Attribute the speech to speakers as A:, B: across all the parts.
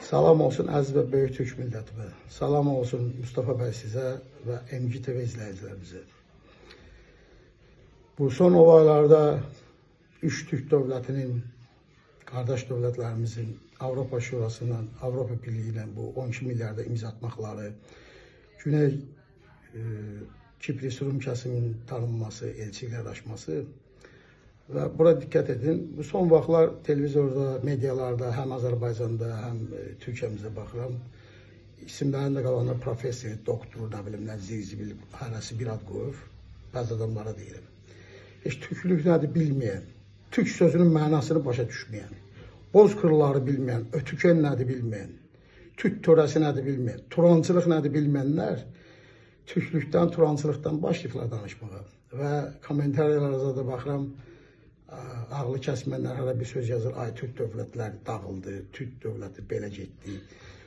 A: Salam olsun əziz və böyük Türk millətimə. Salam olsun Mustafa bəy sizə və MGTV izləyicilərimizə. Bu son olaylarda üç Türk dövlətinin, qardaş dövlətlərimizin Avropa Şurasından, Avropa Birliyi ilə bu 12 milyarda imza atmaqları, Güney Kipris Rum kəsiminin tanınması, elçiliklər açması və bura diqqət edin. Bu son vaxtlar televizorda, medialarda, həm Azərbaycanda, həm Türkiyəmizdə baxıram. İsimlərində qalanlar professor, doktor, nə bilim, nə zirzibil, hərəsi bir ad qoyur. Bəzi adamlara deyirəm. Heç türklük nədir bilməyən, türk sözünün mənasını başa düşməyən, boz qırları bilməyən, ötükən nədir bilməyən, türk törəsi nədir bilməyən, turancılıq nədir bilməyənlər türklükdən, turancılıqdan başlayıblar danışmağa. Və kommentariyalarda da baxıram, ağlı kəsmənlər hələ bir söz yazır, ay Türk dövlətləri dağıldı, Türk dövləti belə getdi,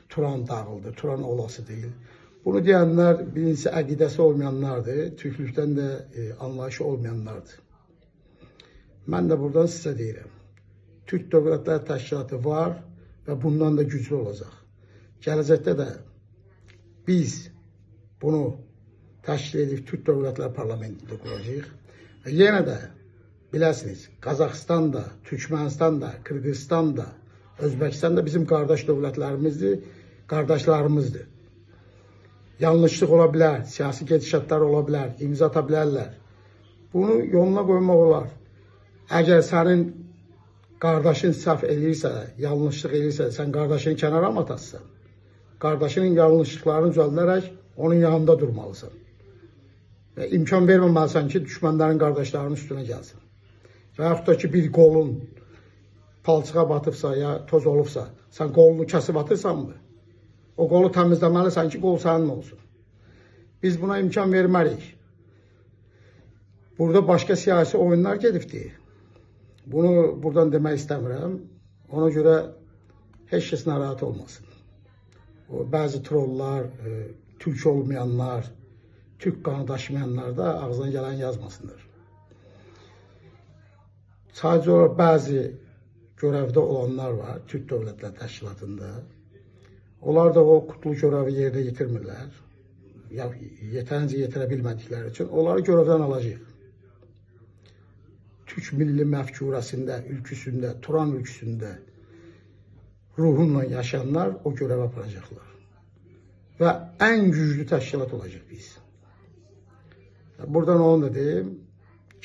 A: Turan dağıldı, Turan olası deyil. Bunu deyənlər birincisi əqidəsi olmayanlardır, türklükdən də anlayışı olmayanlardır. Mən də buradan sizə deyirəm, Türk Dövlətlər Təşkilatı var və bundan da güclü olacaq. Gələcəkdə də biz bunu təşkil edib Türk Dövlətlər Parlamentində quracaq və yenə də biləsiniz, Qazaxıstan da, Türkmənistan da, Qırğızistan da, Özbəkistan da bizim qardaş dövlətlərimizdir, qardaşlarımızdır. Yanlışlıq ola bilər, siyasi gedişatlar ola bilər, imza ata bilərlər. Bunu yoluna qoymaq olar. Əgər sənin qardaşın səhv eləyirsə, yanlışlıq eləyirsə, sən qardaşını kənara mı atasın? Qardaşının yanlışlıqlarını düzəldərək onun yanında durmalısan. Və imkan verməməlisən ki, düşmənlərin qardaşlarının üstünə gəlsin. Və yaxud da ki, bir qolun palçığa batıbsa, ya toz olubsa, sən qolunu kəsib atırsan mı? O qolu təmizləməlisən ki, qol sənin olsun. Biz buna imkan verməliyik. Burada başqa siyasi oyunlar gedibdir. Bunu buradan demək istəmirəm. Ona görə heç kəs narahat olmasın. Bəzi trollar, türk olmayanlar, türk qanı daşımayanlar da ağzına gələn yazmasınlar. Sadəcə olaraq bəzi görəvdə olanlar var, Türk Dövlətlər Təşkilatında. Onlar da o kutlu görəvi yerinə yetirmirlər. Ya yetərincə yetirə bilmədikləri üçün onları görəvdən alacaq. Türk milli məfkurəsində, ülküsündə, Turan ülküsündə ruhunla yaşayanlar o görəvə aparacaqlar. Və ən güclü təşkilat olacaq biz. Buradan onu da deyim,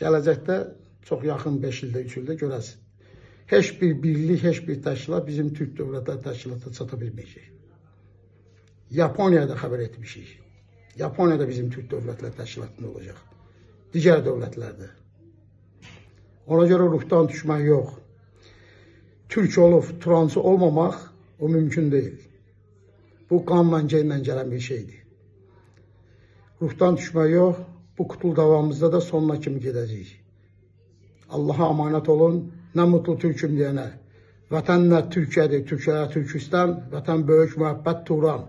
A: gələcəkdə çox yaxın 5 ildə, 3 ildə görəsin. Heç bir birlik, heç bir təşkilat bizim Türk Dövlətlər Təşkilatına çata bilməyəcək. Yaponiyada xəbər etmişik. Yaponiyada bizim Türk Dövlətlər Təşkilatında olacaq. Digər dövlətlərdə. Ona görə ruhdan düşmək yox. Türk olub, Turancı olmamaq o mümkün deyil. Bu qanla, genlə gələn bir şeydir. Ruhdan düşmək yox, bu kutul davamızda da sonuna kimi gedəcəyik. Allaha amanət olun, nə mutlu Türküm deyənə. Vətən nə Türkiyədir, Türkiyələr Türkistan, vətən böyük müəbbət Turan.